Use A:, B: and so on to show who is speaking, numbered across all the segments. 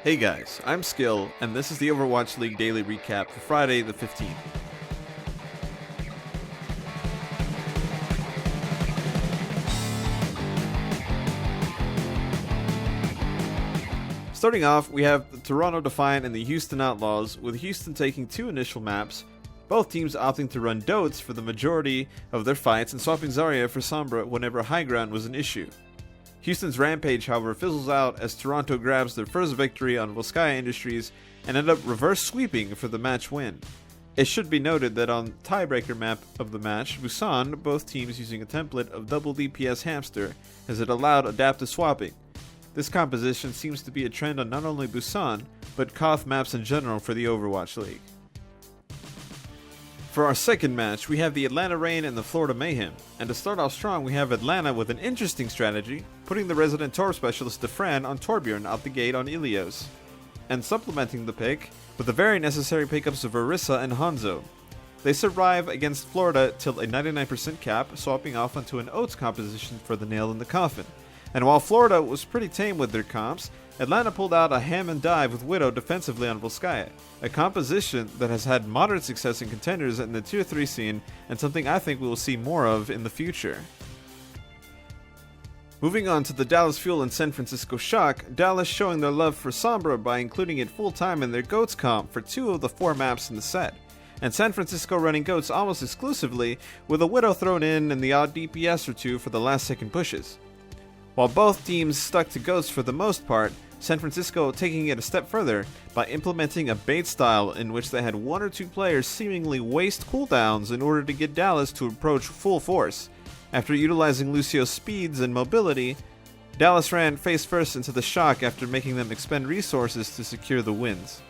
A: Hey guys, I'm Skill, and this is the Overwatch League Daily Recap for Friday the 15th. Starting off, we have the Toronto Defiant and the Houston Outlaws, with Houston taking two initial maps, both teams opting to run Dotes for the majority of their fights and swapping Zarya for Sombra whenever high ground was an issue. Houston's rampage, however, fizzles out as Toronto grabs their first victory on Volskaya Industries and end up reverse sweeping for the match win. It should be noted that on the tiebreaker map of the match, Busan, both teams using a template of double DPS hamster, as it allowed adaptive swapping. This composition seems to be a trend on not only Busan, but Koth maps in general for the Overwatch League. For our second match, we have the Atlanta Reign and the Florida Mayhem, and to start off strong we have Atlanta with an interesting strategy, putting the resident Torb specialist Dafran on Torbjorn out the gate on Ilios, and supplementing the pick with the very necessary pickups of Orisa and Hanzo. They survive against Florida till a 99% cap, swapping off onto an Oates composition for the nail in the coffin. And while Florida was pretty tame with their comps, Atlanta pulled out a ham and dive with Widow defensively on Volskaya, a composition that has had moderate success in contenders in the Tier 3 scene, and something I think we will see more of in the future. Moving on to the Dallas Fuel and San Francisco Shock, Dallas showing their love for Sombra by including it full-time in their GOATS comp for 2 of the 4 maps in the set, and San Francisco running GOATS almost exclusively, with a Widow thrown in and the odd DPS or 2 for the last second pushes. While both teams stuck to GOATS for the most part, San Francisco taking it a step further by implementing a bait style in which they had 1 or 2 players seemingly waste cooldowns in order to get Dallas to approach full force. After utilizing Lucio's speeds and mobility, Dallas ran face first into the Shock after making them expend resources to secure the wins.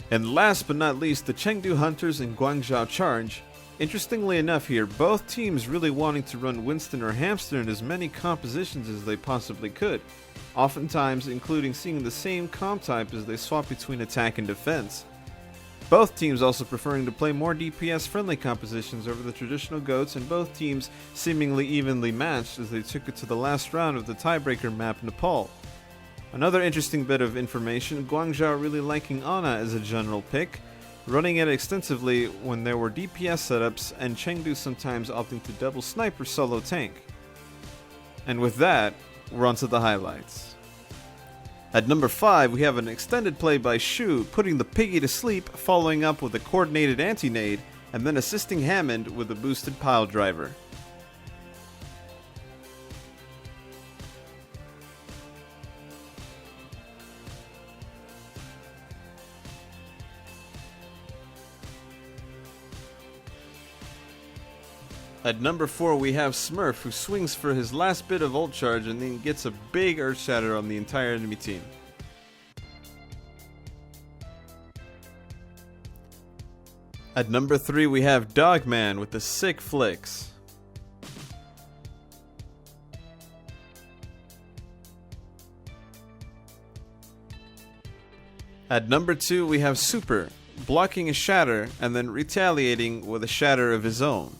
A: And last but not least, the Chengdu Hunters and Guangzhou Charge. Interestingly enough here, both teams really wanting to run Winston or Hamster in as many compositions as they possibly could, oftentimes including seeing the same comp type as they swap between attack and defense. Both teams also preferring to play more DPS friendly compositions over the traditional GOATs, and both teams seemingly evenly matched as they took it to the last round of the tiebreaker map Nepal. Another interesting bit of information, Guangzhou really liking Ana as a general pick, running it extensively when there were DPS setups, and Chengdu sometimes opting to double sniper solo tank. And with that, we're on to the highlights. At number 5, we have an extended play by Shu, putting the piggy to sleep, following up with a coordinated anti-nade, and then assisting Hammond with a boosted pile driver. At number 4, we have Smurf, who swings for his last bit of ult charge and then gets a big earth shatter on the entire enemy team. At number 3, we have Dogman with the sick flicks. At number 2, we have Super, blocking a shatter and then retaliating with a shatter of his own.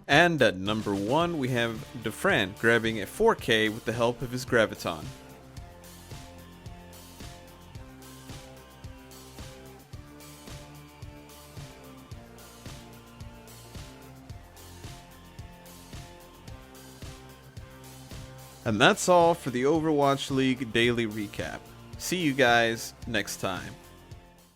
A: And at number 1, we have Dafran grabbing a 4K with the help of his Graviton. And that's all for the Overwatch League Daily Recap. See you guys next time.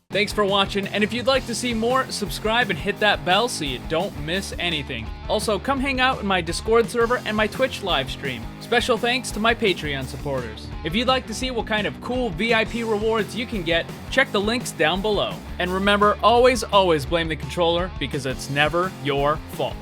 B: Thanks for watching, and if you'd like to see more, subscribe and hit that bell so you don't miss anything. Also, come hang out in my Discord server and my Twitch live stream. Special thanks to my Patreon supporters. If you'd like to see what kind of cool VIP rewards you can get, check the links down below. And remember, always blame the controller, because it's never your fault.